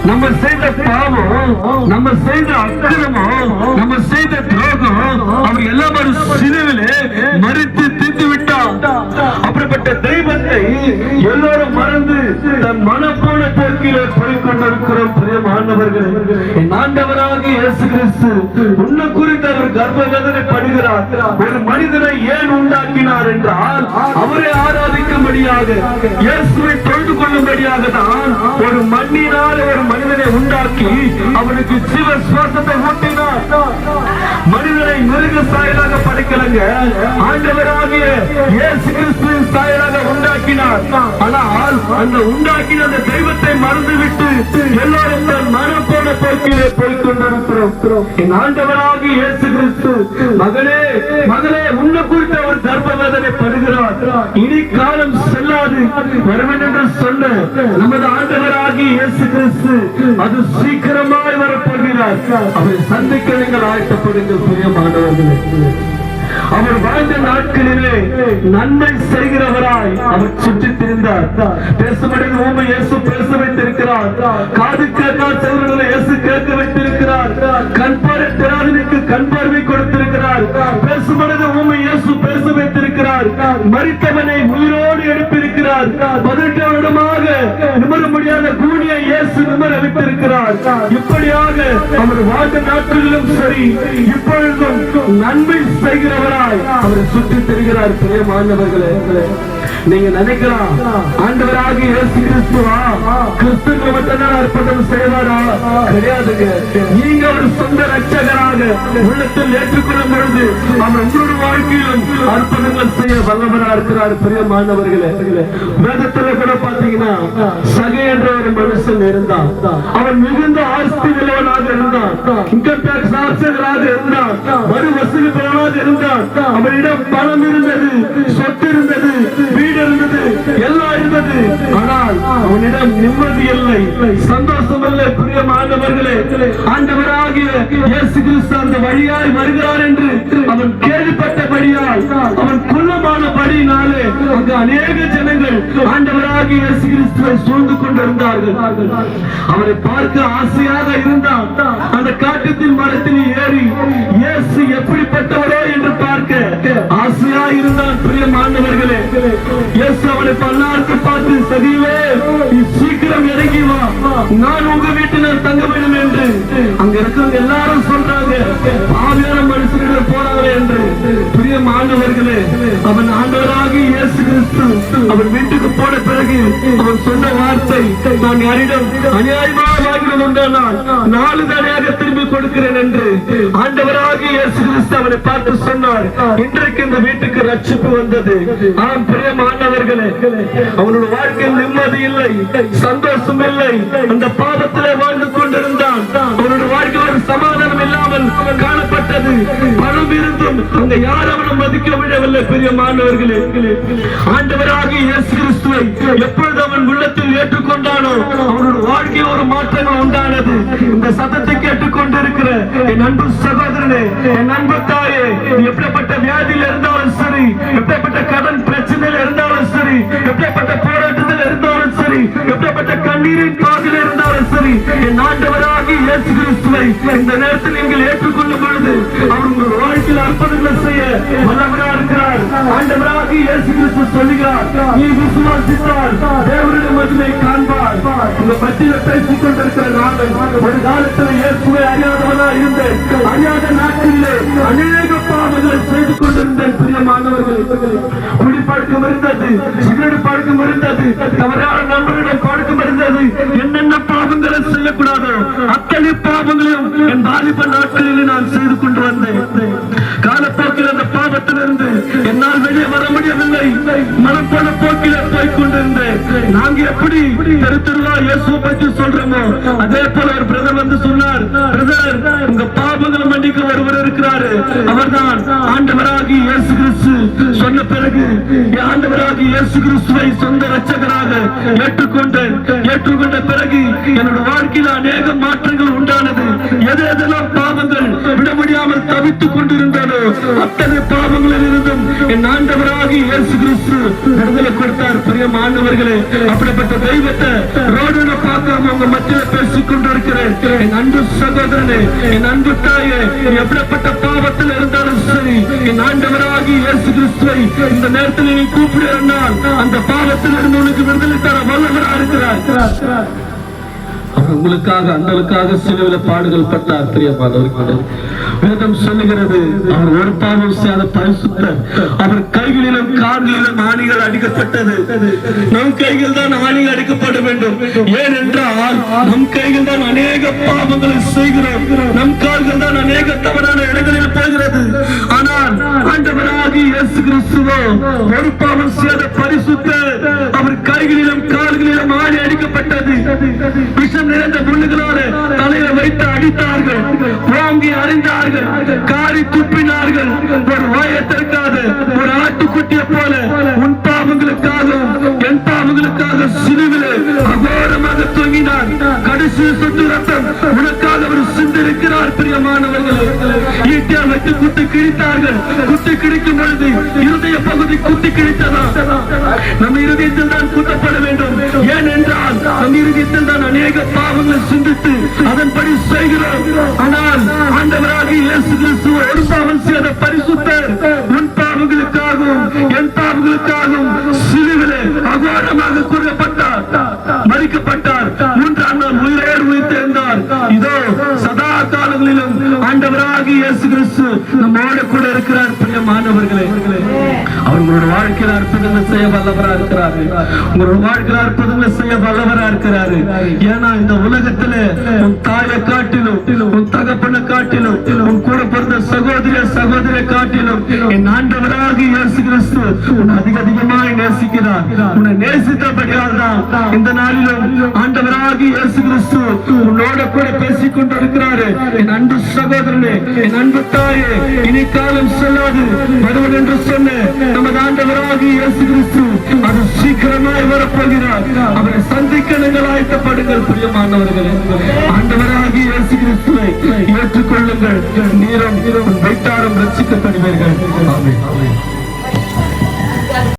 நம்ம செய்த பாவம், நம்ம செய்த அக்கிரமம், நம்ம செய்த துரோகம் அவர் எல்லாம் ஒரு சிலுவிலே மறித்து தீர்த்து விட்டார். அப்படிப்பட்ட தெய்வத்தை எல்லோரும் மறந்து தன் மனப்போன போக்கிலே போய்கொண்டிருக்கிறோம். பிரியமானவர்களே, என் ஆண்டவராகிய இயேசு கிறிஸ்து உன்னை குறித்து அவர் கர்ப்ப வேதனை படுகிறார். ஒரு மனிதனை ஏன் உண்டாக்கினார் என்றால் அவரை ஆராதிக்கும்படியாக, இயேசுவை தொழுது கொள்ளும்படியாக தான் ஒரு மண்ணினால் ஒரு மனிதனை உண்டாக்கி அவனுக்கு ஜீவ சுவாசத்தை ஊட்டினார். மனிதனை மிருக சாயலாக படைக்கலங்க, ஆண்டவராகிய இயேசு கிறிஸ்துவின் சாயலாக உண்டாக்கினார். ஆனால் அந்த உண்டாக்கின அந்த தெய்வத்தை மறந்துவிட்டு எல்லாரும் தன் மனம் போன போக்கிலே போய்கொண்டிருக்கிறோம். என் ஆண்டவராகிய இயேசு கிறிஸ்து மகனே மகளே, உன்னை குறித்து அவர் கர்ப்ப வேதனை படுகிறார். இனி காலம் செல்லாது வருவேன் என்று சொன்ன நமது ஆண்டவராகிய இயேசு கிறிஸ்து அது சீக்கிரமாய் வரப்போகிறார். அவரை சந்திக்க நீங்கள் ஆயத்தப்படுங்கள். பிரியமானவர்களே, அவர் வாழ்ந்த நாட்களிலே நன்மை செய்கிறவராய் அவர் சுற்றி திரிந்தார். பேசும்படிக்கு ஊமை இயேசு பேச வைத்திருக்கிறார். காது கேட்காத செவிகளை இயேசு கேட்க வைத்திருக்கிறார். கண் பார்வை பெறாதவனுக்கு கண் பார்வை கொடுத்திருக்கிறார். பேசும்படிக்கு ஊமை இயேசு பேச வைத்திருக்கிறார். மரித்தவனை உயிரோடு எழுப்பியிருக்கிறார். 18 வருடமாக நிமிர முடியாத கூனியை இயேசு நிமிர வைத்திருக்கிறார். இப்படியாக அவர் வாழ்ந்த நாட்களிலும் சரி இப்பொழுதும் நன்மை செய்கிறவராய் அவரை சுற்றி தெரிகிறார். பிரியமானவர்களே, நீங்க நினைக்கலாம் ஆண்டவராகிய இயேசு கிறிஸ்துவா கிறிஸ்துக்கு மட்டும்தான் அர்ப்பணம் செய்வாரா? கிடையாதுங்க. நீங்க ஒரு சொந்த ரட்சகராக உள்ளத்தில் ஏற்றுக்கொள்ளும் பொழுது அவர் உங்களுடைய வாழ்க்கையிலும் அர்ப்பணங்கள் செய்ய வல்லவரா இருக்கிறார். பிரியமானவர்களே, வேதத்துல கூட பாத்தீங்கன்னா சகை என்ற ஒரு மனுஷன் இருந்தான். அவன் மிகுந்த ஆஸ்தி உள்ளவனாக இருந்தான். இன்கம் டாக்ஸ் ஆசிரியராக இருந்தான். மறு வசூலிப்பவனாக இருந்தான். அவனிடம் பணம் இருந்தது, சொத்து இருந்தது, வீடு இருந்தது, எல்லாம் இருந்தது. ஆனால் அவனிடம் நிம்மதி இல்லை, சந்தோஷம் இல்லை. பிரியமானவர்களே, ஆண்டவராகிய இயேசு கிறிஸ்து அந்த வழியாய் வருகிறார் என்று அவன் கேள்விப்பட்டபடியால் அவன் குள்ளமானபடியினாலே அங்கு அநேக ஜனங்கள் ஆண்டவராகிய இயேசு கிறிஸ்துவை சூழ்ந்து கொண்டிருந்தார்கள். அவரை பார்க்க ஆசையாக இருந்தான். அந்த காட்டுத்தின் மரத்தில் ஏறி இயேசு எப்படிப்பட்டவரோ என்று பார்க்க ஆசையா இருந்தான். பிரியமானவர்களே, இயேசு அவனை பல்லாருக்கு பார்த்து, சகிவே சீக்கிரம் இறங்கி வா, நான் உங்க வீட்டில் தங்க வேண்டும் என்று. அங்க இருக்கிறவங்க எல்லாரும் சொல்றாங்க, பாவியான மனுஷனிடம் போறாங்க என்று. பிரியமானவர்களே, அவன் ஆண்டவராகிய இயேசு கிறிஸ்து அவன் வீட்டுக்கு போன பிறகு அவன் சொன்ன வார்த்தை, நான் யாரிடம் அநியாயமாக வாங்கினது உண்டானால் 4 தடையாக திரும்பி கொடுக்கிறேன் என்று ஆண்டவராகிய இயேசு கிறிஸ்து அவனை பார்த்து சொன்னார். இன்றைக்கு இந்த வீட்டுக்கு ரட்சிப்பு வந்தது. ஆம் பிரியமானவர்களே, அவனுடைய வாழ்க்கையில் நிம்மதி இல்லை, சந்தோஷம் இல்லை. அந்த பாவத்திலே வாழ்ந்து கொண்டிருந்தான். அவனுடைய வாழ்க்கையில் ஒரு சமாதானம் இல்லாமல் காணப்பட்டது. பணம் இருந்தும் அங்க யார் அவனும் மதிக்க விடவில்லை. பிரியமானவர்களே, ஆண்டவராகிய இயேசு கிறிஸ்துவை எப்பொழுது அவன் உள்ளத்தில் ஏற்றுக்கொண்டானோ அவனுடைய வாழ்க்கையில் ஒரு மாற்றங்கள் உண்டானது. இந்த சத்தத்தை கேட்டுக்கொண்டிருக்கிற என் அன்பு சகோதரனே, என் அன்பு தாயே, எப்படிப்பட்ட வியாதியில் இருந்தாலும் சரி, எப்படிப்பட்ட கடன் பிரச்சனையில் இருந்தாலும் சரி, எப்படிப்பட்ட போராட்டத்தில் இருந்தாலும் சரி, எப்படிப்பட்ட கண்ணீரின் பாதையில் இருந்தாலும் சரி, என் ஆண்டவராகிய இயேசு கிறிஸ்துவை இந்த நேரத்தில் நீங்கள் ஏற்றுக்கொள்ளும் பொழுது அவர் உங்கள் வாழ்க்கையில் அற்புதங்களை செய்ய வல்லவராக இருக்கிறார். ஆண்டவராகிய இயேசு கிறிஸ்து சொல்லுகிறார், நீ விசுவாசித்தால் தேவனுடைய மகிமை காண்பார். உங்க மத்தியில் பேசிக் கொண்டிருக்கிற நாங்கள் ஒரு காலத்தில் இயேசுவை அறியாதவனா இருந்தேன். அறியாத நாட்களிலே அநேக பாவங்களை செய்து கொண்டிருந்தேன். பிரியமானவர்கள், குடிப்பழக்கம் இருந்தது, சிகரெட் பழக்கம் இருந்தது, தவறான நண்பர்களிடம் பழக்கம் இருந்தது. என்னென்ன பாவங்களை செய்யக்கூடாதோ அத்தனை பாவங்களையும் என் வாலிப நாட்களில் நான் செய்து கொண்டு வந்தேன். காலப்போக்கில் அந்த பாவத்திலிருந்து என்னால் வெளியே வர முடியவில்லை. மனப்போன போக்கில போய் கொண்டிருந்தேன். நாங்க எப்படி தெரு தெருவா இயேசுவை பற்றி சொல்றோமோ அதே போல ஒரு பிரதர் வந்து சொன்னார், பிரதர் உங்க பாவங்களை கண்டிக்க ஒருவர் இருக்கிறாரு. அவர்தான் ஆண்டவராகிய இயேசு கிறிஸ்து. சொன்ன பிறகு ஆண்டவராகிய இயேசு கிறிஸ்துவை சொந்த இரட்சகராக ஏற்றுக்கொண்ட பிறகு என்னோட வாழ்க்கையில் அநேக மாற்றங்கள் உண்டானது. எதெல்லாம் பாவங்கள் விட முடியாமல் தவித்துக் கொண்டிருந்ததோ அத்தனை பாவங்களில் இருந்தும் என் ஆண்டவராகிய இயேசு கிறிஸ்து விடுதலை கொடுத்தார். பிரியமானவர்களே, அப்படிப்பட்ட தெய்வத்தை ரோடுல பார்க்காம உங்க மத்தியில் பேசிக் கொண்டிருக்கிறேன். என் அன்பு சகோதரனே, என் அன்பு தாயே, எப்படிப்பட்ட பாவத்தில் இருந்தாலும் சரி, என் ஆண்டவராகிய இயேசு கிறிஸ்துவை இந்த நேரத்தில் நீ கூப்பிடுறால் அந்த பாவத்தில் இருந்து உனக்கு விடுதலை தர வல்லவராக இருக்கிறார். அவர் உங்களுக்காக அந்தளுக்காக சிலுவையில் பாடுகள் பட்டார். பிரியமானவர்களே, வேதம் சொல்லுகிறது அவர் ஒரு பாவம் செய்யாத பரிசுத்தர். அவர் கைகளிலும் கால்களிலும் ஆணிகள் அடிக்கப்பட்டது. நம் கைகள் தான் ஆணிகள் அடிக்கப்பட வேண்டும். ஏனென்றால் நம் கைகள் தான் அநேக பாவங்களை செய்கிறோம். நம் கால்கள் தான் அநேக தவறான இடங்களில் போகிறது. ஆனால் ஆண்டவராகிய இயேசு கிறிஸ்துவோ ஒரு பாவம் செய்யாத பரிசுத்தர். அவர் கைகளிலும் கால்களிலும் ஆணி அடிக்கப்பட்டது. விஷம் நிறைந்த முள்ளுகளோடு தலையை வைத்து அடித்தார்கள், வாங்கி அறிந்தார்கள், காரி துப்பினார்கள். ஒரு வாயத்திற்காக ஒரு ஆட்டுக்குட்டியை போல உன் பாவங்களுக்காகவும் என் பாவங்களுக்காக சிலுவிலே அகோரமாக தொங்கினார். கடைசி சொட்டு ரத்தம் உனக்காக அவர் சிந்திருக்கிறார். பிரியமானவர்களே, ஈட்டியால் வைத்து குத்தி கிழித்தார்கள். குத்தி கிழிக்கும் பொழுது இருதய பகுதி குத்தி கிழித்ததா? நம்ம இருதயத்தில் தான் குத்தப்பட வேண்டும். ஏனென்றால் நம் இருதயத்தில் தான் அநேக பாவங்களை சிந்தித்து அதன்படி செய்கிறோம். ஆனால் ஆண்டவராகிய இயேசு கிறிஸ்து ஒரு பாவம் செய்த பரிசுத்தர். உன் பாவங்களுக்காகவும் என் பாவங்களுக்காகவும் சிலுவிலே அகோரமாக கூறப்பட்டார், மறிக்கப்பட்டார். மூன்றாம் நாள் உயிரோடு உயிர்த்தெழுந்தார். இதோ சதா காலங்களிலும் ஆண்டவராகிய இயேசு கிறிஸ்து நம்மோடு கூட இருக்கிறார். பிரியமானவர்களே, அவர்களோட வாழ்க்கையில் அற்புதங்களை செய்ய வல்லவராக இருக்கிறாரு. உங்களோட வாழ்க்கையில் அற்புதங்களை செய்ய வல்லவராக இருக்கிறாரு. ஏன்னா இந்த உலகத்திலே உன் தாயை காட்டிலும், உன் தகப்பனை காட்டிலும், உன் கூட பிறந்த சகோதரிய காட்டிலும் என் ஆண்டவராகிய இயேசு கிறிஸ்து உன்னை அதிகமாய் நேசிக்கிறார். உன்னை நேசித்தபடியால் தான் இந்த நாளிலும் ஆண்டவராகிய இயேசு கிறிஸ்து உன்னோட கூட பேசிக் கொண்டிருக்கிறாரு. என் அன்பு சகோதரனே, என் அன்பு தாயே, இனி காலம் செல்லாது வருவன் என்று சொன்ன நமது ஆண்டவராகிய இயேசு கிறிஸ்து அது சீக்கிரமாய் வரப்போகிறார். அவரை சந்திக்க நீங்கள் ஆயத்தப்படுங்கள். பிரியமானவர்களே, ஆண்டவராகிய இயேசு